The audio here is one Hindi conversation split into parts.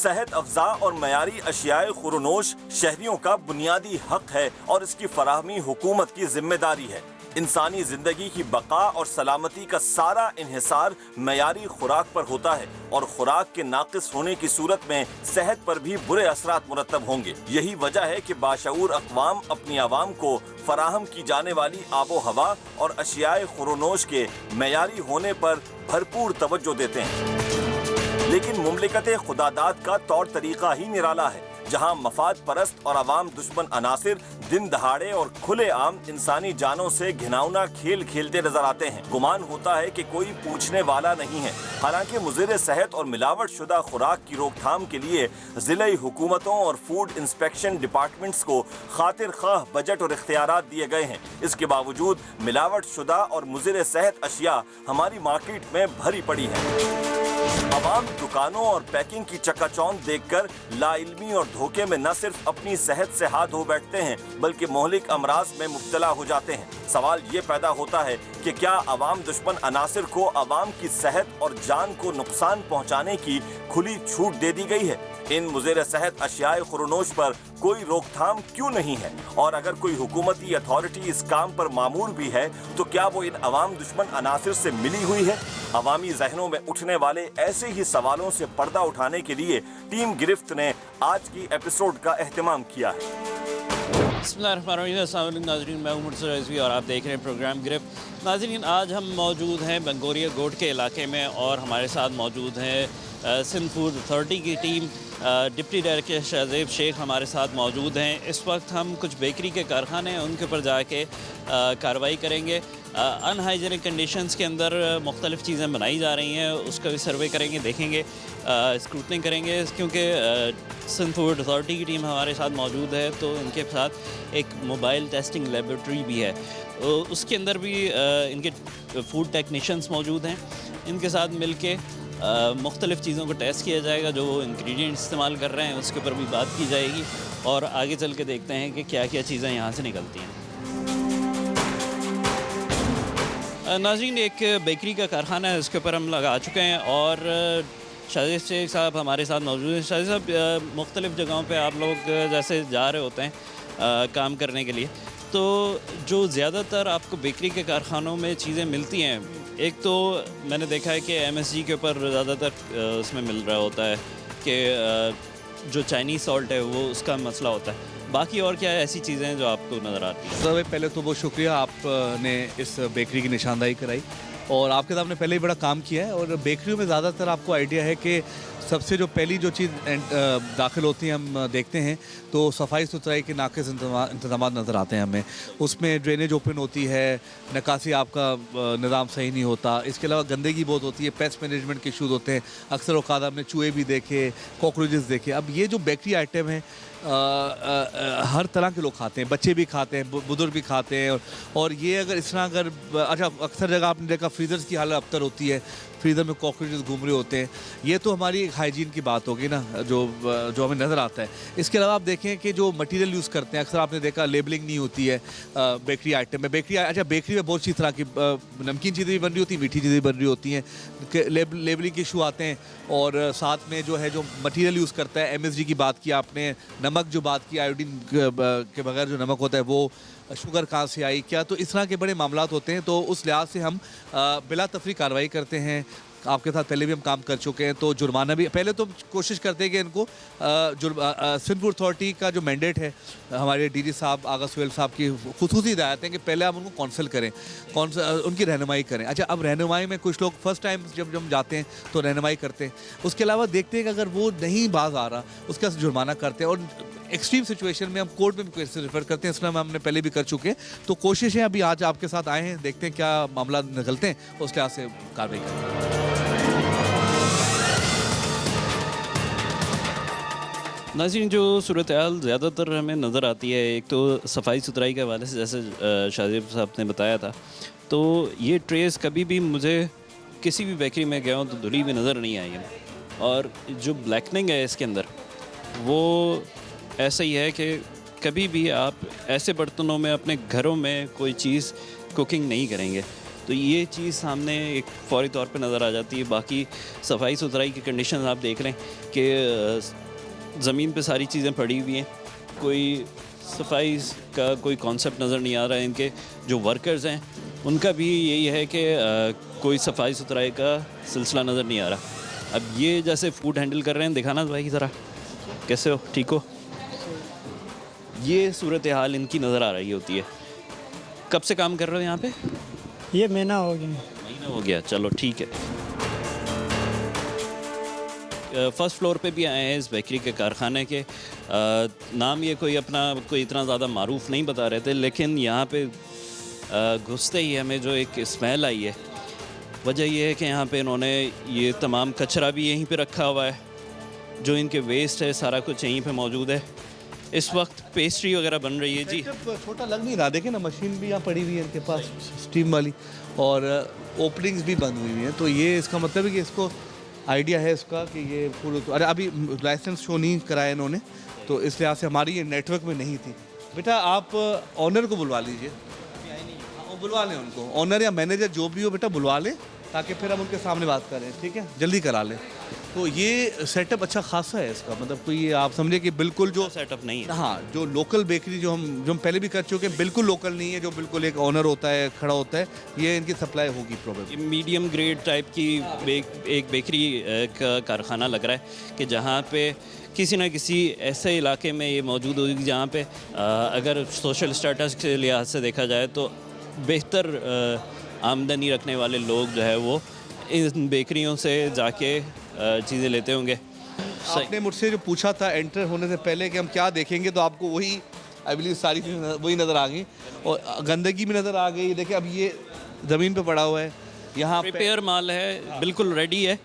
सेहत अफजा और मयारी अशियाए खुरनोश शहरियों का बुनियादी हक है और इसकी फराहमी हुकूमत की जिम्मेदारी है। इंसानी जिंदगी की बका और सलामती का सारा इन्हिसार मयारी खुराक पर होता है और खुराक के नाकिस होने की सूरत में सेहत पर भी बुरे असरात मुरतब होंगे। यही वजह है कि बाशऊर अक़वाम अपनी आवाम को फराहम की जाने वाली आबो हवा और अशियाए खुरनोश के मयारी होने पर भरपूर तवज्जो देते हैं। लेकिन मुमलिकत खुदादाद का तौर तरीका ही निराला है, जहां मफाद परस्त और अवाम दुश्मन अनासिर दिन दहाड़े और खुले आम इंसानी जानों से घिनौना खेल खेलते नजर आते हैं। गुमान होता है कि कोई पूछने वाला नहीं है। हालांकि मुज़िर सेहत और मिलावट शुदा खुराक की रोकथाम के लिए ज़िले हुकूमतों और फूड इंस्पेक्शन डिपार्टमेंट्स को खातिर खाह बजट और इख्तियारात दिए गए हैं। इसके बावजूद मिलावट शुदा और मुज़िर सेहत अशिया हमारी मार्केट में भरी पड़ी है। अवाम दुकानों और पैकिंग की चकाचौंध देखकर लाइल्मी और धोखे में न सिर्फ अपनी सेहत से हाथ धो बैठते हैं बल्कि मोहलिक अमराज में मुब्तला हो जाते हैं। सवाल ये पैदा होता है कि क्या अवाम दुश्मन अनासिर को अवाम की सेहत और जान को नुकसान पहुंचाने की खुली छूट दे दी गई है? इन मुज़िर सेहत अशियाए खुरनोश पर कोई रोकथाम क्यों नहीं है? और अगर कोई हुकूमती अथॉरिटी इस काम पर मामूर भी है तो क्या वो इन अवाम दुश्मन अनासिर से मिली हुई है? अवामी जहनों में उठने वाले ऐसे ही सवालों से पर्दा उठाने के लिए टीम गिरफ्त ने आज की एपिसोड का एहतमाम किया है। बिस्मिल्लाहिर्रहमानिर्रहीम नाज़रीन, मैं उमर रिजवी और आप देख रहे हैं प्रोग्राम गिरफ्त। नाज़रीन, आज हम मौजूद हैं बंगोरिया गोट के इलाके में और हमारे साथ मौजूद हैं सिंध फूड अथॉरिटी की टीम। डिप्टी डायरेक्टर शाहजेब शेख हमारे साथ मौजूद हैं। इस वक्त हम कुछ बेकरी के कारखाने हैं उनके ऊपर जाके कार्रवाई करेंगे। अनहाइजीनिक कंडीशंस के अंदर मुख्तलिफ़ चीज़ें बनाई जा रही हैं, उसका भी सर्वे करेंगे, देखेंगे, स्क्रूटनिंग करेंगे। क्योंकि सिंध फूड अथॉरिटी की टीम हमारे साथ मौजूद है तो इनके साथ एक मोबाइल टेस्टिंग लेबॉरेटरी भी है, उसके अंदर भी इनके फूड टेक्नीशियंस मौजूद हैं। इनके साथ मिल के मुख्तलिफ़ चीज़ों को टेस्ट किया जाएगा, जो वो इंग्रेडिएंट्स इस्तेमाल कर रहे हैं उसके ऊपर भी बात की जाएगी और आगे चल के देखते हैं कि क्या क्या चीज़ें यहाँ से निकलती हैं। नाज़रीन, एक बेकरी का कारखाना है, उसके ऊपर हम लगा चुके हैं और शाहजेब शेख साहब हमारे साथ मौजूद हैं। शाहजेब साहब, मुख्तलिफ़ जगहों पे आप लोग जैसे जा रहे होते हैं काम करने के लिए, तो जो ज़्यादातर आपको बेकरी के कारखानों में चीज़ें मिलती हैं, एक तो मैंने देखा है कि MSG के ऊपर ज़्यादातर उसमें मिल रहा होता है कि जो चाइनीज़ सॉल्ट है वो उसका मसला होता है। बाकी और क्या ऐसी चीज़ें हैं जो आपको नज़र आती हैं? सबसे पहले तो बहुत शुक्रिया आपने इस बेकरी की निशानदाही कराई और आपके साथ आपने पहले ही बड़ा काम किया है। और बेकरियों में ज़्यादातर आपको आइडिया है कि सबसे जो पहली जो चीज़ दाखिल होती है हम देखते हैं तो सफाई सुथराई के नाक़िस इंतज़ाम नज़र आते हैं हमें। उसमें ड्रेनेज ओपन होती है, निकासी आपका निज़ाम सही नहीं होता, इसके अलावा गंदगी बहुत होती है, पेस्ट मैनेजमेंट के इशूज़ होते हैं। अक्सर औक़ात हमने चूहे भी देखे, कॉकरोचेस देखे। अब ये जो बेकरी आइटम है हर तरह के लोग खाते हैं, बच्चे भी खाते हैं, बुजुर्ग भी खाते हैं। और ये अगर इस तरह अगर अच्छा, अक्सर जगह आपने देखा फ्रीज़र्स की हालत अबतर होती है, फ्रीज़र में कॉकरोचेस घूम रहे होते हैं। ये तो हमारी एक हाइजीन की बात होगी ना, जो हमें नज़र आता है। इसके अलावा आप देखें कि जो मटेरियल यूज़ करते हैं, अक्सर आपने देखा लेबलिंग नहीं होती है बेकरी आइटम में। बेकरी में बहुत सी तरह की नमकीन चीज़ें भी बन रही होती हैं, मीठी चीज़ें बन रही होती हैं, लेबलिंग के इशू आते हैं। और साथ में जो है जो मटेरियल यूज़ करता है, MSG की बात की आपने, नमक जो बात की, आयोडीन के बगैर जो नमक होता है वो, शुगर कहाँ से आई, क्या, तो इस तरह के बड़े मामलात होते हैं। तो उस लिहाज से हम बिला तफरी कार्रवाई करते हैं। आपके साथ पहले भी हम काम कर चुके हैं, तो जुर्माना भी पहले तो कोशिश करते हैं कि इनको सिंध फूड अथॉरिटी का जो मैंडेट है, हमारे DG साहब आगा सुहेल साहब की खुसूसी हिदायत है कि पहले हम उनको काउंसिल करें, उनकी रहनुमाई करें। अच्छा, अब रहनुमाई में कुछ लोग फर्स्ट टाइम जब हम जाते हैं तो रहनुमाई करते हैं, उसके अलावा देखते हैं कि अगर वो नहीं बाज आ रहा उसका जुर्माना करते हैं। और एक्सट्रीम सिचुएशन में हम कोर्ट में भी केस रेफर करते हैं, इसमें हमने पहले भी कर चुके हैं। तो कोशिश है, अभी आज आपके साथ आए हैं, देखते हैं क्या मामला निकलते हैं, उस लिहाज से कार्रवाई करें। नाज़रीन, जो सूरत हाल ज़्यादातर हमें नज़र आती है, एक तो सफाई सुथराई के हवाले से, जैसे शाहजेब साहब ने बताया था, तो ये ट्रेस कभी भी मुझे किसी भी बेकरी में गया हूँ तो धुली हुई नज़र नहीं आई है। और जो ब्लैकनिंग है इसके अंदर, वो ऐसा ही है कि कभी भी आप ऐसे बर्तनों में अपने घरों में कोई चीज़ कुकिंग नहीं करेंगे। तो ये चीज़ सामने एक फौरी तौर पे नज़र आ जाती है। बाकी सफाई सुथराई की कंडीशन आप देख रहे हैं कि ज़मीन पे सारी चीज़ें पड़ी हुई हैं, कोई सफाई का कोई कॉन्सेप्ट नज़र नहीं आ रहा है। इनके जो वर्कर्स हैं उनका भी यही है कि कोई सफाई सुथराई का सिलसिला नज़र नहीं आ रहा। अब ये जैसे फूड हैंडल कर रहे हैं, दिखाना भाई ज़रा, कैसे हो, ठीक हो? ये सूरत हाल इनकी नज़र आ रही होती है। कब से काम कर रहे हो यहाँ पे? ये महीना हो गया। महीना हो गया, चलो ठीक है। फर्स्ट फ्लोर पे भी आए हैं इस बेकरी के कारखाने के। नाम ये कोई अपना कोई इतना ज़्यादा मारूफ नहीं बता रहे थे, लेकिन यहाँ पे घुसते ही हमें जो एक स्मेल आई है, वजह ये है कि यहाँ पे इन्होंने ये तमाम कचरा भी यहीं पे रखा हुआ है, जो इनके वेस्ट है सारा कुछ यहीं पे मौजूद है। इस वक्त पेस्ट्री वगैरह बन रही है जी। छोटा लग नहीं रहा, देखे ना, मशीन भी यहाँ पड़ी हुई है इनके पास स्टीम वाली, और ओपनिंग्स भी बंद हुई हुई हैं। तो ये इसका मतलब है कि इसको आइडिया है इसका कि ये पूरे, अरे अभी लाइसेंस शो नहीं कराया इन्होंने, तो इस लिहाज से हमारी ये नेटवर्क में नहीं थी। बेटा आप ऑनर को बुलवा लीजिए, वो बुलवा लें उनको, ऑनर या मैनेजर जो भी हो बेटा बुलवा लें, ताकि फिर हम उनके सामने बात करें, ठीक है, जल्दी करा लें। तो ये सेटअप अच्छा खासा है इसका, मतलब कोई ये आप समझे कि बिल्कुल जो सेटअप नहीं है। हाँ, जो लोकल बेकरी जो हम पहले भी कर चुके हैं, बिल्कुल लोकल नहीं है, जो बिल्कुल एक ऑनर होता है, खड़ा होता है, ये इनकी सप्लाई होगी प्रोबेबली। मीडियम ग्रेड टाइप की एक बेकरी का कारखाना लग रहा है कि जहाँ पे किसी न किसी ऐसे इलाके में ये मौजूद होगी जहाँ पे अगर सोशल स्टेटस के लिहाज से देखा जाए तो बेहतर आमदनी रखने वाले लोग जो है वो इन बेकरियों से जाके चीज़ें लेते होंगे। आपने मुझसे जो पूछा था एंटर होने से पहले कि हम क्या देखेंगे, तो आपको वही आई बिलीव सारी चीज़ें वही नज़र आ गई, और गंदगी भी नज़र आ गई। देखिए अब ये ज़मीन पे पड़ा हुआ है, यहाँ प्रिपेयर माल है, बिल्कुल रेडी है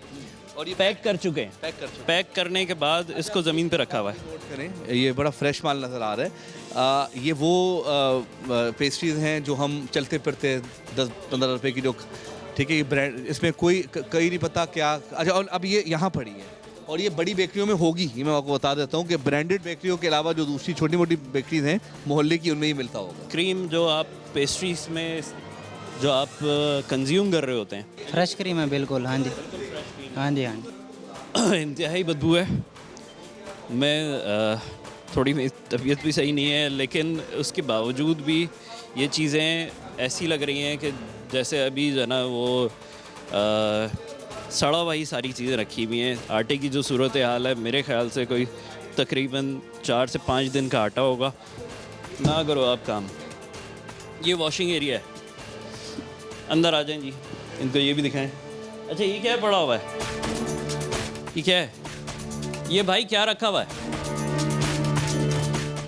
और ये पैक कर चुके हैं। पैक करने के बाद इसको ज़मीन पे रखा हुआ है। नोट करें, ये बड़ा फ्रेश माल नज़र आ रहा है। ये वो पेस्ट्रीज़ हैं जो हम चलते फिरते 10-15 रुपए की जो, ठीक है, ये ब्रांड, इसमें कोई कहीं नहीं पता क्या। अच्छा, और अब ये यहाँ पड़ी है और ये बड़ी बेकरियों में होगी, ये मैं आपको बता देता हूँ कि ब्रांडेड बेकरियों के अलावा जो दूसरी छोटी मोटी बेकरीज हैं मोहल्ले की, उनमें ही मिलता होगा। क्रीम जो आप पेस्ट्रीज में जो आप कंज्यूम कर रहे होते हैं, फ्रेश क्रीम है बिल्कुल। हाँ जी, हाँ जी, हाँ जी। इंतहाई बदबू है। मैं थोड़ी मेरी तबीयत भी सही नहीं है, लेकिन उसके बावजूद भी ये चीज़ें ऐसी लग रही हैं कि जैसे अभी जो है ना वो सड़ा हुआ ही सारी चीज़ें रखी हुई हैं। आटे की जो सूरत हाल है, मेरे ख्याल से कोई तकरीबन 4 से 5 दिन का आटा होगा। ना करो आप काम। ये वॉशिंग एरिया है, अंदर आ जाएं जी, इनको ये भी दिखाएं। अच्छा, ये क्या पड़ा हुआ है? ये क्या है? ये भाई क्या रखा हुआ है?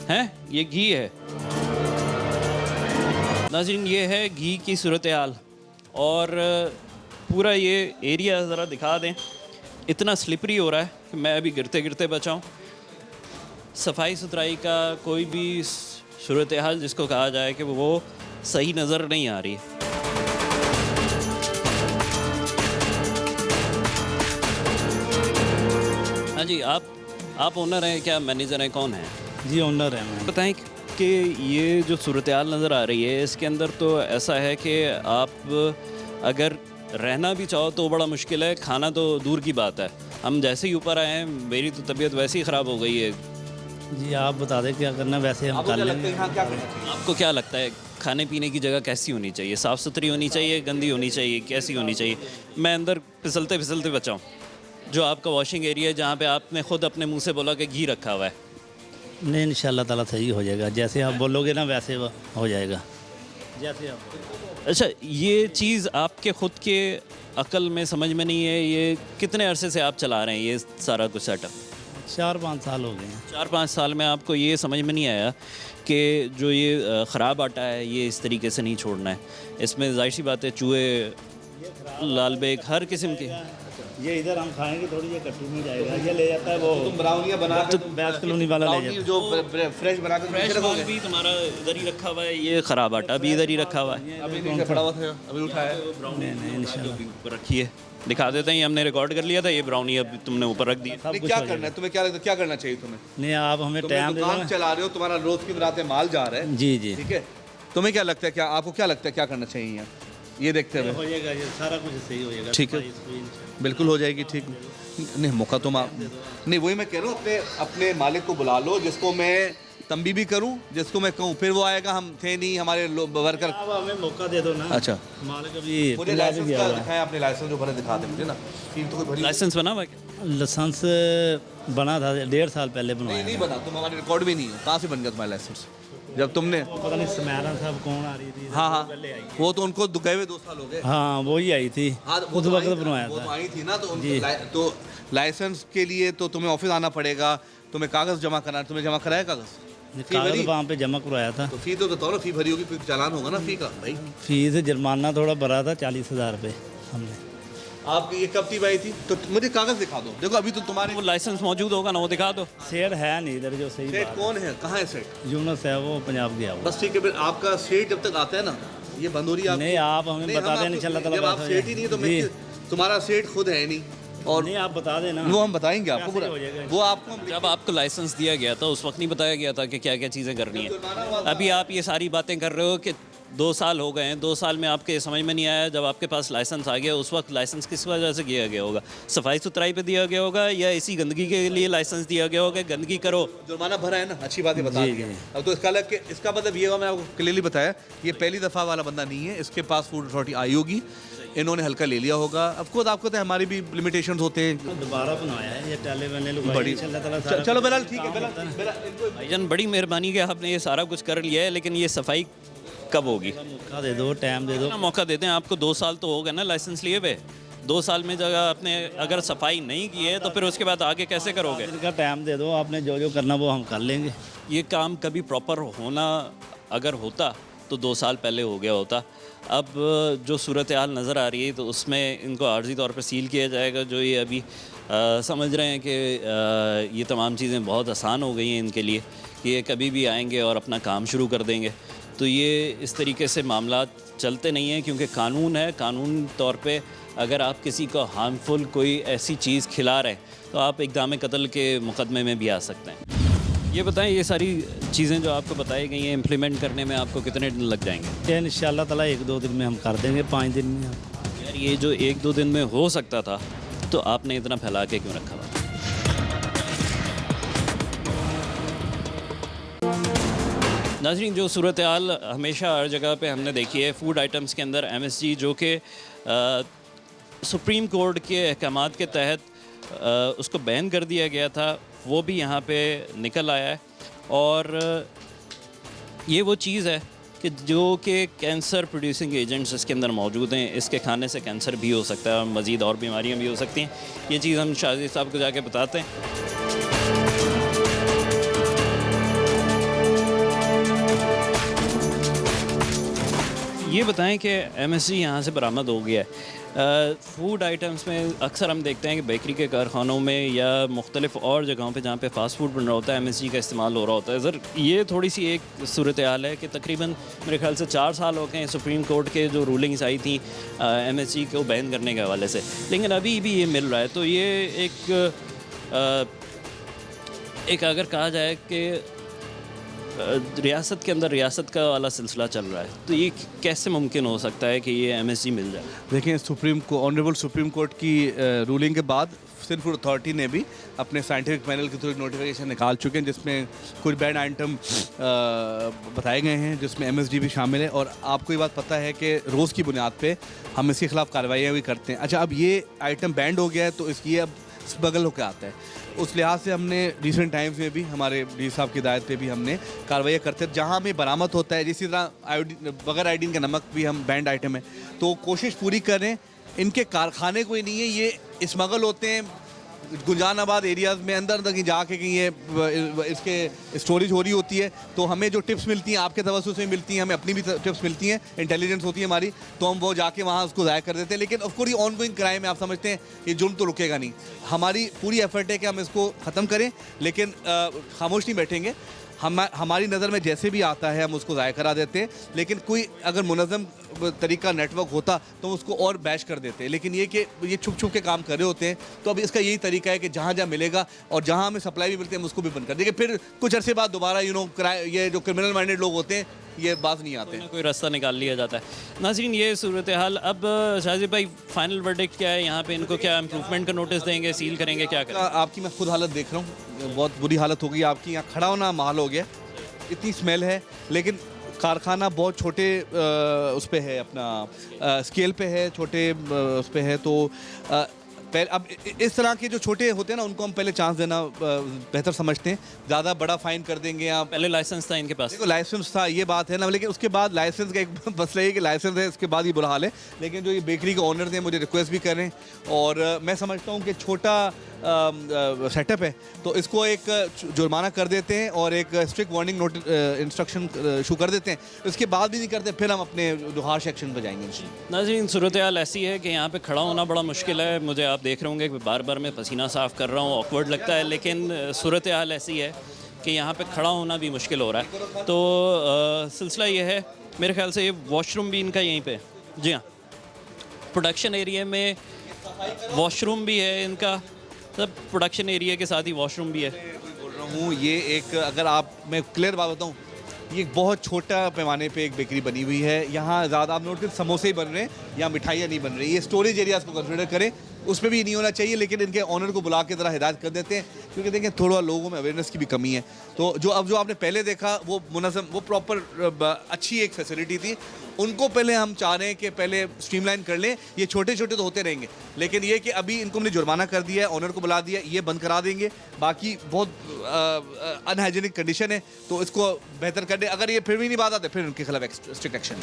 हैं? ये घी है नाज़रीन, ये है घी की सूरत हाल। और पूरा ये एरिया ज़रा दिखा दें, इतना स्लिपरी हो रहा है कि मैं अभी गिरते गिरते बचाऊं। सफाई सुथराई का कोई भी सूरत हाल जिसको कहा जाए कि वो सही नज़र नहीं आ रही। हाँ जी, आप ओनर हैं क्या, मैनेजर हैं, कौन हैं? जी ओनर है मैं। बताएं कि ये जो सूरत हाल नज़र आ रही है, इसके अंदर तो ऐसा है कि आप अगर रहना भी चाहो तो बड़ा मुश्किल है, खाना तो दूर की बात है। हम जैसे ही ऊपर आए हैं, मेरी तो तबीयत वैसे ही ख़राब हो गई है। जी आप बता दें क्या करना, वैसे हम कर लेंगे। आपको क्या लगता है खाने पीने की जगह कैसी होनी चाहिए? साफ़ सुथरी होनी चाहिए, गंदी होनी चाहिए, कैसी होनी चाहिए? मैं अंदर फिसलते फिसलते बचाऊँ। जो आपका वॉशिंग एरिया है, जहाँ पे आपने ख़ुद अपने मुंह से बोला कि घी रखा हुआ है, नहीं इंशाल्लाह ताला सही हो जाएगा, जैसे आप बोलोगे ना वैसे हो जाएगा, जैसे आप। अच्छा, ये चीज़ आपके ख़ुद के अकल में समझ में नहीं है? ये कितने अरसे से आप चला रहे हैं ये सारा कुछ सेटअप? 4-5 साल हो गए हैं। 4-5 साल में आपको ये समझ में नहीं आया कि जो ये ख़राब आटा है ये इस तरीके से नहीं छोड़ना है? इसमें ज़ाहिर सी बात है चूहे, लाल बेग, हर किस्म के। ये इधर हम खाएंगे थोड़ी, ये कट्टी में जाएगा, ये ले जाता है वो तुम ब्राउनियाँ बना के बैस कॉलोनी वाला ले जाता है। जो फ्रेश बना के फ्रेश माल भी तुम्हारा इधर ही रखा हुआ है, ये ख़राब आटा भी इधर ही रखा हुआ है। अभी नहीं पड़ा हुआ था, अभी उठाया। नहीं इंशाल्लाह ऊपर रखी है, दिखा देते हैं, हमने रिकॉर्ड कर लिया था। ये ब्राउनी अब तुमने ऊपर रख दी। सब कुछ क्या हो करना है जाएगा। तुम्हें, क्या लगता है क्या करना चाहिए तुम्हें? नहीं आप हमें तुम टाइम दे दुकान दो। चला रहे हो, तुम्हारा रोज की बरातें माल जा रहा है, जी जी। ठीक है, तुम्हें क्या लगता है, क्या आपको क्या लगता है क्या करना चाहिए? ये देखते हुए हो जाएगा, ये सारा कुछ सही हो जाएगा। ठीक है। सफाई सुफाई इंशाल्लाह। बिल्कुल हो जाएगी ठीक। नहीं मौका तो नहीं, वही मैं कह रहा हूँ, अपने अपने मालिक को बुला लो, जिसको मैं तंबी भी करूँ, जिसको मैं कहूँ, फिर वो आएगा हम थे नहीं हमारे वर्कर। अब हमें मौका दे दो ना। अच्छा मालिक अभी मुझे पंजाब लाइसेंस गया का हुआ है। दिखाएं, अपने लाइसेंस जो भरे दिखा दें मुझे ना। फीस तो कोई भरी लाइसेंस बना हुआ है क्या? लाइसेंस बना था 1.5 साल पहले नहीं बनवाया नहीं था। बना, तुम हमारे रिकॉर्ड भी नहीं हो। कहाँ से बन गया तुम्हारा लाइसेंस जब तुमने? पता नहीं समारा साहब कौन आ रही थी। हाँ हाँ पहले आई। वो तो उनको गए हुए 2 साल हो गए। हाँ वो ही आई थी, हाँ वो उस तो वक्त आई- बनवाया वो तो था। आई थी ना, तो जी। तो लाइसेंस के लिए तो तुम्हें ऑफिस आना पड़ेगा, तुम्हें कागज़ जमा कराना, तुम्हें जमा कराया कागज़? फी कागज भरी? वहाँ पे जमा करवाया था। तो फी तो बताओ ना, फी भरी होगी, फिर चालान होगा ना फी का भाई। फीस जुर्माना थोड़ा भरा था 40,000 रुपये हमने। आपकी ये कब टीम आई थी? तो मुझे कागज़ दिखा दो। देखो अभी तो तुम्हारे वो लाइसेंस मौजूद होगा ना, वो दिखा दो। सेठ है नहीं इधर, जो सही सेठ बात कौन है, कहाँ है सेठ? है। यूनुस है, वो पंजाब गया हुआ। बस ठीक है, फिर आपका सेठ जब तक आता है ना, ये बंद हो रही है आपकी। नहीं आप हमें नहीं, बता हम दें आपको- इंशाल्लाह ताला जब आप बात हो सेठ ही नहीं है तो मैं जी। तुम्हारा सेठ खुद है नहीं, और नहीं आप बता देना। वो हम बताएंगे आपको कैसे पूरा, हो जाएगा? वो आपको हम जब आपको लाइसेंस दिया गया था उस वक्त नहीं बताया गया था कि क्या क्या चीज़ें करनी है? अभी आप ये सारी बातें कर रहे हो कि 2 साल हो गए हैं, 2 साल में आपके समझ में नहीं आया। जब आपके पास लाइसेंस आ गया, उस वक्त लाइसेंस किस वजह से दिया गया होगा? सफाई सुथराई पे दिया गया होगा या इसी गंदगी के लिए लाइसेंस दिया गया होगा? गंदगी करो। जुर्माना भरा है ना, अच्छी बात है बता जी, दी है। जी। अब तो इसका अलग के इसका मतलब ये हुआ, मैंने आपको क्लियरली बताया, ये पहली दफ़ा वाला बंदा नहीं है, इसके पास फूड अथॉरिटी आई होगी, इन्होंने हल्का ले लिया होगा। अब खुद आपको तो हमारी भी लिमिटेशंस होते हैं। दोबारा बनवाया है ये टाले वाले लोग। बड़ी इंशाल्लाह ताला सारा चलो कुछ बहरहाल ठीक है, काम होता बहरहाल भाईजान बड़ी मेहरबानी कि आपने ये सारा कुछ कर लिया है, लेकिन ये सफाई कब होगी? मौका दे दो, टाइम दे दो। ना मौका देते हैं आपको। 2 साल तो हो गए ना लाइसेंस लिए हुए। 2 साल में जगह आपने अगर सफाई नहीं की है तो फिर उसके बाद आगे कैसे करोगे? इनका टाइम दे दो, आपने जो जो करना वो हम कर लेंगे। ये काम कभी प्रॉपर होना अगर होता तो 2 साल पहले हो गया होता। अब जो सूरत हाल नज़र आ रही है तो उसमें इनको आर्जी तौर पर सील किया जाएगा। जो ये अभी समझ रहे हैं कि ये तमाम चीज़ें बहुत आसान हो गई हैं इनके लिए कि ये कभी भी आएंगे और अपना काम शुरू कर देंगे। तो ये इस तरीके से मामला चलते नहीं हैं, क्योंकि कानून है। कानून तौर पे अगर आप किसी को हार्मफुल कोई ऐसी चीज़ खिला रहे हैं तो आप इक़दाम कत्ल के मुकदमे में भी आ सकते हैं। ये बताएं, ये सारी चीज़ें जो आपको बताई गई हैं इम्प्लीमेंट करने में आपको कितने दिन लग जाएंगे? ये इंशाल्लाह ताला 1-2 दिन में हम कर देंगे, 5 दिन में हम। यार ये जो 1-2 दिन में हो सकता था तो आपने इतना फैला के क्यों रखा हुआ? नाज़रीन, जो सूरत हाल हमेशा हर जगह पे हमने देखी है फूड आइटम्स के अंदर MSG जो कि सुप्रीम कोर्ट के अहकामात के तहत उसको बैन कर दिया गया था, वो भी यहाँ पे निकल आया है। और ये वो चीज़ है कि जो कि कैंसर प्रोड्यूसिंग एजेंट्स इसके अंदर मौजूद हैं। इसके खाने से कैंसर भी हो सकता है और मज़ीद और बीमारियाँ भी हो सकती हैं। ये चीज़ हम शाजी साहब को जाके बताते हैं। ये बताएं कि MSG यहाँ से बरामद हो गया है। फूड आइटम्स में अक्सर हम देखते हैं कि बेकरी के कारखानों में या मुख्तलिफ और जगहों पे जहाँ पे फास्ट फूड बन रहा होता है MSG का इस्तेमाल हो रहा होता है। सर ये थोड़ी सी एक सूरत हाल है कि तकरीबन मेरे ख्याल से 4 साल हो गए हैं सुप्रीम कोर्ट के जो रूलिंग्स आई थी MSG को बैन करने के हवाले से, लेकिन अभी भी ये मिल रहा है। तो ये एक अगर कहा जाए कि रियासत के अंदर रियासत का वाला सिलसिला चल रहा है, तो ये कैसे मुमकिन हो सकता है कि ये MSG मिल जाए? देखिए, ऑनरेबल सुप्रीम कोर्ट की रूलिंग के बाद सिर्फ अथॉरिटी ने भी अपने साइंटिफिक पैनल के थ्रू नोटिफिकेशन निकाल चुके हैं, जिसमें कुछ बैन आइटम बताए गए हैं, जिसमें MSG भी शामिल है। और आपको ये बात पता है कि रोज़ की बुनियाद पे हम इसके खिलाफ कार्रवाइयाँ भी करते हैं। अच्छा, अब ये आइटम बैंड हो गया है तो इसकी अब स्मगल होकर आता है। उस लिहाज से हमने रिसेंट टाइम्स में भी हमारे डी साहब की हिदायत पे भी हमने कार्रवाई करते हैं जहाँ हमें बरामद होता है। इसी तरह बगैर आयोडीन का नमक भी हम बैंड आइटम है, तो कोशिश पूरी करें। इनके कारखाने कोई नहीं है, ये स्मगल होते हैं गुलजानाबाद एरियाज़ में अंदर कहीं जाके कहीं ये इसके स्टोरेज हो रही होती है। तो हमें जो टिप्स मिलती हैं आपके तवज्जुह से मिलती हैं, हमें अपनी भी टिप्स मिलती हैं, इंटेलिजेंस होती है हमारी, तो हम वो जाके वहाँ उसको ज़ाया कर देते हैं। लेकिन ऑफकोर्स ये ऑनगोइंग क्राइम है, आप समझते हैं ये जुर्म तो रुकेगा नहीं। हमारी पूरी एफर्ट है कि हम इसको ख़त्म करें, लेकिन खामोश नहीं बैठेंगे। हमारी नज़र में जैसे भी आता है हम उसको ज़ाया करा देते हैं, लेकिन कोई अगर मुनज़्ज़म तरीका नेटवर्क होता तो उसको और बैश कर देते हैं। लेकिन ये कि ये छुप छुप के काम कर रहे होते हैं, तो अब इसका यही तरीका है कि जहाँ जहाँ मिलेगा और जहाँ हमें सप्लाई भी मिलती है हम उसको भी बंद कर देंगे। फिर कुछ अरसे बाद दोबारा ये जो क्रिमिनल माइंडेड लोग होते हैं ये बात नहीं आते कोई हैं। ना कोई रास्ता निकाल लिया जाता है। नाज़रीन, ये सूरत हाल। अब शाजिद भाई, फाइनल वर्डिक्ट क्या है यहाँ पे? इनको क्या इम्प्रूवमेंट का नोटिस देंगे, सील करेंगे, क्या करेंगे? आपकी मैं खुद हालत देख रहा हूँ, बहुत बुरी हालत हो गई आपकी, यहाँ खड़ा होना माल हो गया, इतनी स्मेल है। लेकिन कारखाना बहुत छोटे उस पे है, अपना स्केल पे है, छोटे उस पे है, तो पहले अब इस तरह के जो छोटे होते हैं ना, उनको हम पहले चांस देना बेहतर समझते हैं। ज़्यादा बड़ा फाइन कर देंगे आप। पहले लाइसेंस था इनके पास। देखो लाइसेंस था, ये बात है ना, लेकिन उसके बाद लाइसेंस का एक मसला है कि लाइसेंस है, इसके बाद ही बुरा हाल है। लेकिन जो ये बेकरी के ओनर थे मुझे रिक्वेस्ट भी कर रहे हैं, और मैं समझता हूँ कि छोटा सेटअप है तो इसको एक जुर्माना कर देते हैं और एक strict warning notice instruction issue कर देते हैं। उसके बाद भी नहीं करते, फिर हम अपने जो हार्श एक्शन पर जाएंगे। नाज़रीन, सूरत हाल ऐसी है कि यहाँ पे खड़ा होना बड़ा मुश्किल है। मुझे आप देख रहे होंगे कि बार बार मैं पसीना साफ़ कर रहा हूँ, ऑकवर्ड लगता है, लेकिन सूरत हाल ऐसी है कि यहाँ पे खड़ा होना भी मुश्किल हो रहा है। तो सिलसिला ये है, मेरे ख्याल से ये वॉशरूम भी इनका यहीं पे, जी हाँ, प्रोडक्शन एरिया में वॉशरूम भी है इनका, सब प्रोडक्शन एरिया के साथ ही वॉशरूम भी है। बोल रहा हूँ ये एक, अगर आप, मैं क्लियर बात बताऊँ, ये एक बहुत छोटा पैमाने पे एक बेकरी बनी हुई है। यहाँ ज़्यादा आप नोट करें, समोसे ही बन रहे हैं, यहाँ मिठाइयाँ नहीं बन रही। ये स्टोरेज एरियाज़ को कंसिडर करें, उसमें भी नहीं होना चाहिए, लेकिन इनके ऑनर को बुला के ज़रा हिदायत कर देते हैं, क्योंकि देखें थोड़ा लोगों में अवेयरनेस की भी कमी है। तो जो आपने पहले देखा वो मुनज़्ज़म, वो प्रॉपर अच्छी एक फैसिलिटी थी, उनको पहले हम चाह रहे हैं कि पहले स्ट्रीमलाइन कर लें। ये छोटे छोटे तो होते रहेंगे, लेकिन ये कि अभी इनको हमने जुर्माना कर दिया है, ऑनर को बुला दिया, ये बंद करा देंगे। बाकी बहुत अनहाइजीनिक कंडीशन है, तो इसको बेहतर कर दे। अगर ये फिर भी नहीं बात आते, फिर उनके खिलाफ स्ट्रिक्ट एक्शन।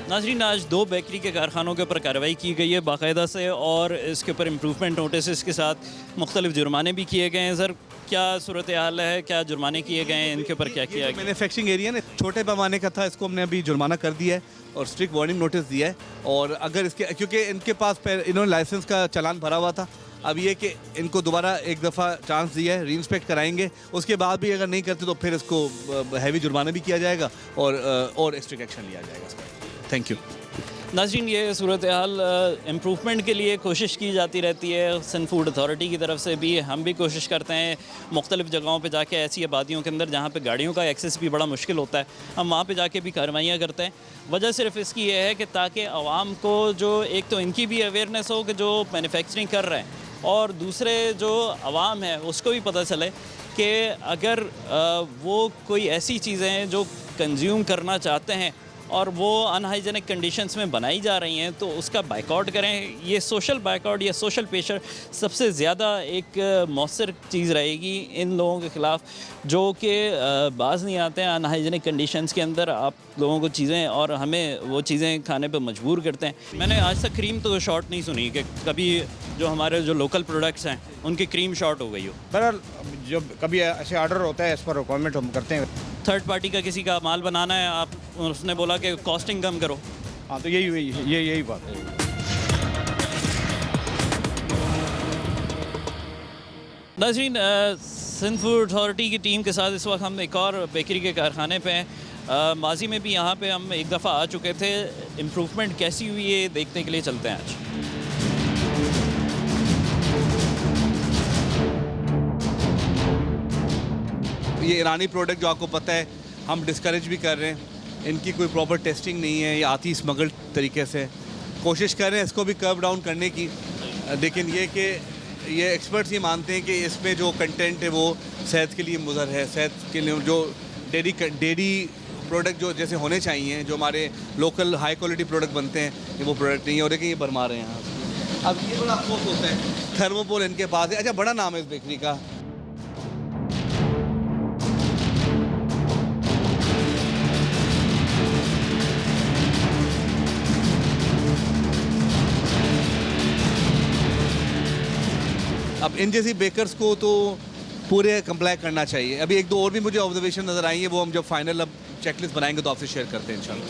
नाज़रीन, आज 2 बेकरी के कारखानों के ऊपर कार्रवाई की गई है बाकायदा से, और इसके ऊपर इम्प्रूवमेंट नोटिस के साथ मुख्तलिफ जुर्माने भी किए गए हैं। सर, क्या सूरत हाल है, क्या जुर्माने किए गए हैं, इनके ऊपर क्या किया गया? मैन्युफैक्चरिंग एरिया ने छोटे पैमाने का था, इसको हमने अभी जुर्माना कर दिया है और स्ट्रिक्ट वार्निंग नोटिस दिया है। और अगर इसके, क्योंकि इनके पास इन्होंने लाइसेंस का चालान भरा हुआ था, अब ये कि इनको दोबारा एक दफ़ा चांस दिया है, री-इंस्पेक्ट कराएंगे, उसके बाद भी अगर नहीं करते तो फिर इसको हैवी जुर्माना भी किया जाएगा और स्ट्रिक्ट एक्शन लिया जाएगा इसका। Thank you. नाज़रीन, ये सूरत हाल इम्प्रूवमेंट के लिए कोशिश की जाती रहती है सिंध फूड अथॉरिटी की तरफ से भी। हम भी कोशिश करते हैं मुख्तलिफ़ जगहों पे जाके, ऐसी आबादियों के अंदर जहाँ पे गाड़ियों का एक्सेस भी बड़ा मुश्किल होता है, हम वहाँ पे जाके भी कार्रवाइयाँ करते हैं। वजह सिर्फ इसकी ये है कि ताकि आवाम को, जो एक तो इनकी भी अवेयरनेस हो कि जो मैन्युफैक्चरिंग कर रहे हैं, और दूसरे जो आवाम है उसको भी पता चले कि अगर वो कोई ऐसी चीज़ें हैं जो कंज्यूम करना चाहते हैं और वो अनहाइजेनिक कंडीशंस में बनाई जा रही हैं, तो उसका बाइकआउट करें। ये सोशल बाइकआउट या सोशल प्रेशर सबसे ज़्यादा एक मौसर चीज़ रहेगी इन लोगों के ख़िलाफ़, जो कि बाज़ नहीं आते हैं अनहाइजेनिक कंडीशंस के अंदर आप लोगों को चीज़ें, और हमें वो चीज़ें खाने पे मजबूर करते हैं। मैंने आज तक क्रीम तो शॉर्ट नहीं सुनी कि कभी जो हमारे जो लोकल प्रोडक्ट्स हैं उनकी क्रीम शॉर्ट हो गई हो। बहरहाल जब कभी ऐसे ऑर्डर होता है, इस पर रिक्वायरमेंट हम करते हैं। थर्ड पार्टी का किसी का माल बनाना है, आप उसने बोला कि कॉस्टिंग कम करो, हाँ, तो यही बात है। नाज़रीन, सिंध फूड अथॉरिटी की टीम के साथ इस वक्त हम एक और बेकरी के कारखाने पे हैं। माजी में भी यहाँ पे हम एक दफ़ा आ चुके थे। इम्प्रूवमेंट कैसी हुई है देखने के लिए चलते हैं आज। ये ईरानी प्रोडक्ट जो आपको पता है हम डिस्करेज भी कर रहे हैं, इनकी कोई प्रॉपर टेस्टिंग नहीं है, ये आती स्मगल्ड तरीके से। कोशिश कर रहे हैं इसको भी कर्व डाउन करने की, लेकिन ये कि ये एक्सपर्ट्स ये मानते हैं कि इसमें जो कंटेंट है वो सेहत के लिए मुज़र है। सेहत के लिए जो डेयरी प्रोडक्ट जो जैसे होने चाहिए, जो हमारे लोकल हाई क्वालिटी प्रोडक्ट बनते हैं, ये वो प्रोडक्ट नहीं है, और ये भरमा रहे हैं यहाँ। अब ये बड़ा अफसोस होता है, थर्मोपोल इनके पास है। अच्छा, बड़ा नाम है इस बेकरी का। अब इन जैसी बेकर्स को तो पूरे कंप्लाई करना चाहिए। अभी 1-2 और भी मुझे ऑब्जर्वेशन नज़र आई है, वो हम जब फाइनल अब चेकलिस्ट बनाएंगे तो आपसे शेयर करते हैं इंशाल्लाह।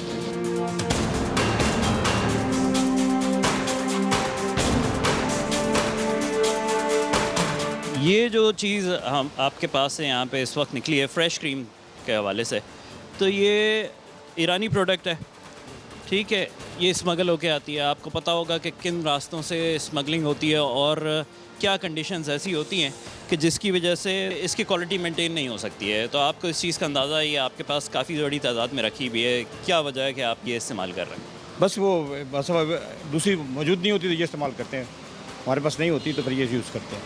ये जो चीज़ हम आपके पास से यहाँ पे इस वक्त निकली है फ्रेश क्रीम के हवाले से, तो ये ईरानी प्रोडक्ट है, ठीक है। ये स्मगल होके आती है, आपको पता होगा कि किन रास्तों से स्मगलिंग होती है और क्या कंडीशंस ऐसी होती हैं कि जिसकी वजह से इसकी क्वालिटी मेंटेन नहीं हो सकती है। तो आपको इस चीज़ का अंदाज़ा ये आपके पास काफ़ी बड़ी तादाद में रखी हुई है, क्या वजह है कि आप ये इस्तेमाल कर रहे हैं? बस वो बस अब दूसरी मौजूद नहीं होती तो ये इस्तेमाल करते हैं, हमारे पास नहीं होती तो फिर ये यूज़ करते हैं।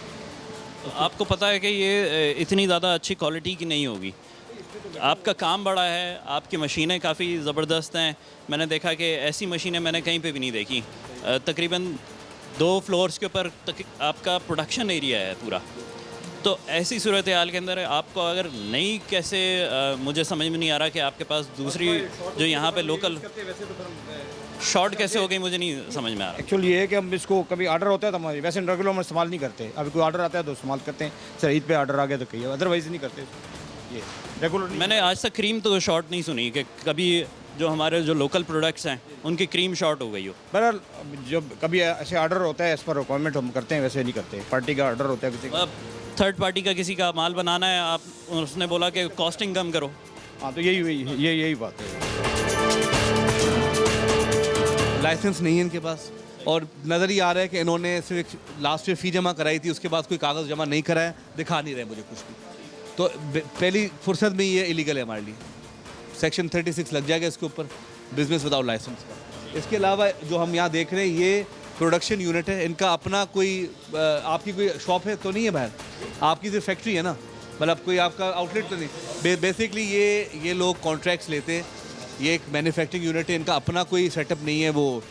तो आपको पता है कि ये इतनी ज़्यादा अच्छी क्वालिटी की नहीं होगी। आपका काम बड़ा है, आपकी मशीनें काफ़ी ज़बरदस्त हैं। मैंने देखा कि ऐसी मशीनें मैंने कहीं पे भी नहीं देखी। तकरीबन 2 फ्लोर्स के ऊपर आपका प्रोडक्शन एरिया है पूरा। तो ऐसी सूरत हाल के अंदर आपको अगर नहीं कैसे मुझे समझ में नहीं आ रहा कि आपके पास दूसरी जो यहाँ पे लोकल शॉर्ट कैसे हो गई, मुझे नहीं समझ में आ रहा। एक्चुअली ये है कि हम इसको कभी ऑर्डर होता है तो हम वैसे रेगुलर हम इस्तेमाल नहीं करते, अभी कोई ऑर्डर आता है तो इस्तेमाल करते हैं, सर ईद पे ऑर्डर आ गया तो कहिए, अदरवाइज़ नहीं करते ये रेगुलर। मैंने आज तक क्रीम तो शॉर्ट नहीं सुनी कि कभी जो हमारे जो लोकल प्रोडक्ट्स हैं उनकी क्रीम शॉर्ट हो गई हो। बहरहाल जब कभी ऐसे ऑर्डर होता है एज़ पर रिक्वायरमेंट हम करते हैं, वैसे नहीं करते। पार्टी का ऑर्डर होता है किसी का, अब थर्ड पार्टी का किसी का माल बनाना है, आप उसने बोला कि कॉस्टिंग कम करो। हाँ तो यही बात है। लाइसेंस नहीं है इनके पास और नज़र ही आ रहा है कि इन्होंने सिर्फ लास्ट ईयर फ़ी जमा कराई थी, उसके बाद कोई कागज़ जमा नहीं कराया, दिखा नहीं रहे मुझे कुछ भी। तो पहली फुर्सत में ये इलीगल है हमारे लिए। सेक्शन 36 लग जाएगा इसके ऊपर, बिजनेस विदाउट लाइसेंस का। इसके अलावा जो हम यहाँ देख रहे हैं ये प्रोडक्शन यूनिट है, इनका अपना कोई आपकी कोई शॉप है तो नहीं है बाहर, आपकी सिर्फ फैक्ट्री है ना, मतलब कोई आपका आउटलेट तो नहीं। बेसिकली ये लोग कॉन्ट्रैक्ट्स लेते हैं, ये एक मैन्युफैक्चरिंग यूनिट है, इनका अपना कोई सेटअप नहीं है, वो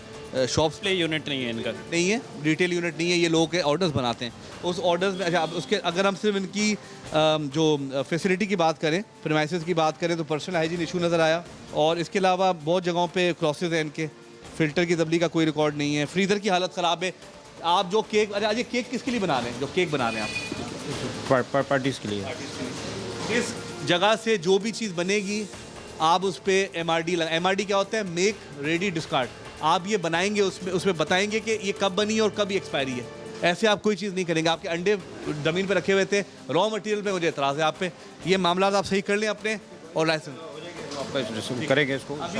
शॉप्स प्ले यूनिट नहीं है इनका, नहीं है, रिटेल यूनिट नहीं है, ये लोग के ऑर्डर्स बनाते हैं। उस ऑर्डर्स में अच्छा उसके अगर हम सिर्फ इनकी जो फैसिलिटी की बात करें, प्रीमाइसेस की बात करें तो पर्सनल हाइजीन इशू नज़र आया, और इसके अलावा बहुत जगहों पे क्रॉसेस हैं इनके, फ़िल्टर की तब्दीली का कोई रिकॉर्ड नहीं है, फ्रीज़र की हालत ख़राब है। आप जो केक, अरे आज ये केक किसके लिए बना रहे हैं, जो केक बना रहे हैं आप? पार्टीज़ के लिए। इस जगह से जो भी चीज़ बनेगी आप उस पर MRD लगा। MRD क्या होता है? Make ready discard. आप ये बनाएंगे, उसमें बताएंगे कि ये कब बनी है और कब एक्सपायरी है। ऐसे आप कोई चीज़ नहीं करेंगे। आपके अंडे ज़मीन पे रखे हुए थे, रॉ मटेरियल पे मुझे एतराज़ है आप पे। ये मामला आप सही कर लें अपने, और लाइसेंस आपका करेंगे इसको अभी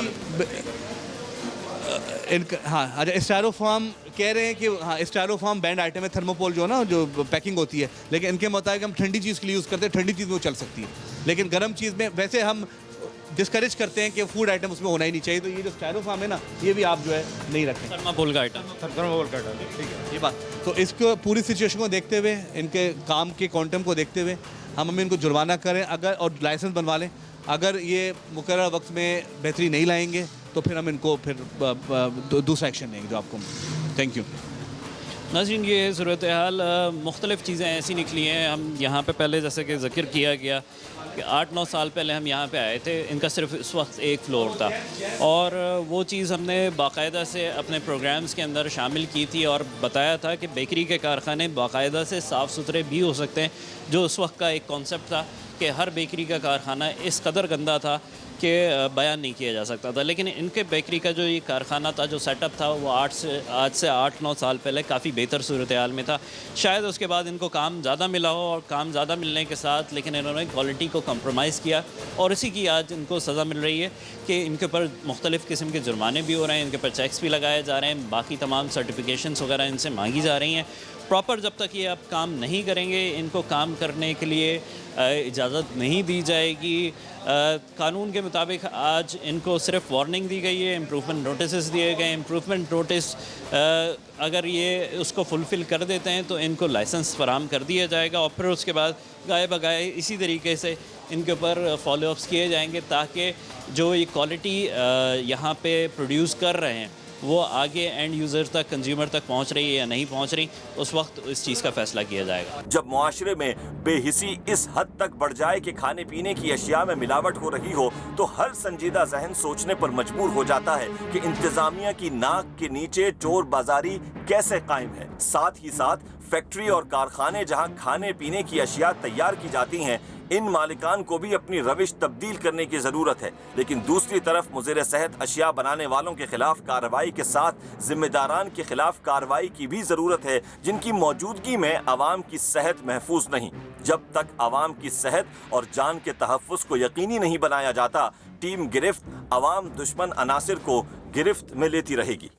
इनका। हाँ अच्छा, स्टायरोफॉर्म कह रहे हैं कि हाँ स्टायरोफॉर्म बैंड आइटम है, थर्मोपोल जो ना जो पैकिंग होती है, लेकिन इनके मुताबिक हम ठंडी चीज़ के लिए यूज़ करते हैं, ठंडी चीज़ में वो चल सकती है, लेकिन गर्म चीज़ में वैसे हम डिस्करेज करते हैं कि फूड आइटम उसमें होना ही नहीं चाहिए। तो ये जो स्टायरोफॉर्म है ना, ये भी आप जो है नहीं रखें, थर्माकोल का आइटम। थर्मोकोल का डालें, ठीक है ये बात। तो इसको पूरी सिचुएशन को देखते हुए, इनके काम के क्वांटम को देखते हुए हम इनको जुर्माना करें अगर, और लाइसेंस बनवा लें। अगर ये मुकर्रर वक्त में बेहतरी नहीं लाएंगे तो फिर हम इनको फिर दूसरा एक्शन लेंगे जो आपको। Thank you. नाज़रीन, ये सूरत हाल मुख्तलिफ़ चीज़ें ऐसी निकली हैं। हम यहाँ पे पहले जैसे कि ज़िक्र किया गया कि 8-9 साल पहले हम यहाँ पे आए थे, इनका सिर्फ इस वक्त एक फ़्लोर था, और वो चीज़ हमने बाकायदा से अपने प्रोग्राम्स के अंदर शामिल की थी और बताया था कि बेकरी के कारखाने बाकायदा से साफ़ सुथरे भी हो सकते हैं, जो उस वक्त का एक कॉन्सेप्ट था कि हर बेकरी का कारखाना इस कदर गंदा था कि बयान नहीं किया जा सकता था। लेकिन इनके बेकरी का जो ये कारखाना था, जो सेटअप था, वो आज से 8-9 साल पहले काफ़ी बेहतर सूरत हाल में था। शायद उसके बाद इनको काम ज़्यादा मिला हो, और काम ज़्यादा मिलने के साथ लेकिन इन्होंने क्वालिटी को कंप्रोमाइज़ किया, और इसी की आज इनको सज़ा मिल रही है कि इनके ऊपर मुख्तलिफ़ किस्म के जुर्माने भी हो रहे हैं, इनके ऊपर चेक्स भी लगाए जा रहे हैं, बाकी तमाम सर्टिफिकेशंस वगैरह इनसे मांगी जा रही हैं। प्रॉपर जब तक ये अब काम नहीं करेंगे, इनको काम करने के लिए इजाज़त नहीं दी जाएगी। कानून के मुताबिक आज इनको सिर्फ वार्निंग दी गई है, इम्प्रूवमेंट नोटिस दिए गए। इम्प्रूवमेंट नोटिस अगर ये उसको फुलफ़िल कर देते हैं तो इनको लाइसेंस फराहम कर दिया जाएगा, और फिर उसके बाद गाए बगाए इसी तरीके से इनके ऊपर फॉलोअप्स किए जाएंगे, ताकि जो ये क्वालिटी यहाँ पे प्रोड्यूस कर रहे हैं वो आगे एंड यूज़र तक, कंज्यूमर तक पहुँच रही है या नहीं पहुँच रही, उस वक्त इस चीज़ का फैसला किया जाएगा। जब मुआशरे में बेहिसी इस हद तक बढ़ जाए कि खाने पीने की अशिया में मिलावट हो रही हो, तो हर संजीदा जहन सोचने पर मजबूर हो जाता है कि इंतजामिया की नाक के नीचे चोर बाजारी कैसे कायम है। साथ ही साथ फैक्ट्री और कारखाने जहां खाने पीने की अशिया तैयार की जाती हैं, इन मालिकान को भी अपनी रविश तब्दील करने की ज़रूरत है। लेकिन दूसरी तरफ मुज़िर सेहत अशिया बनाने वालों के खिलाफ कार्रवाई के साथ जिम्मेदारान के खिलाफ कार्रवाई की भी ज़रूरत है, जिनकी मौजूदगी में आवाम की सेहत महफूज नहीं। जब तक आवाम की सेहत और जान के तहफ़्फ़ुज़ को यकीनी नहीं बनाया जाता, टीम गिरफ्त अवाम दुश्मन अनासिर को गिरफ्त में लेती रहेगी।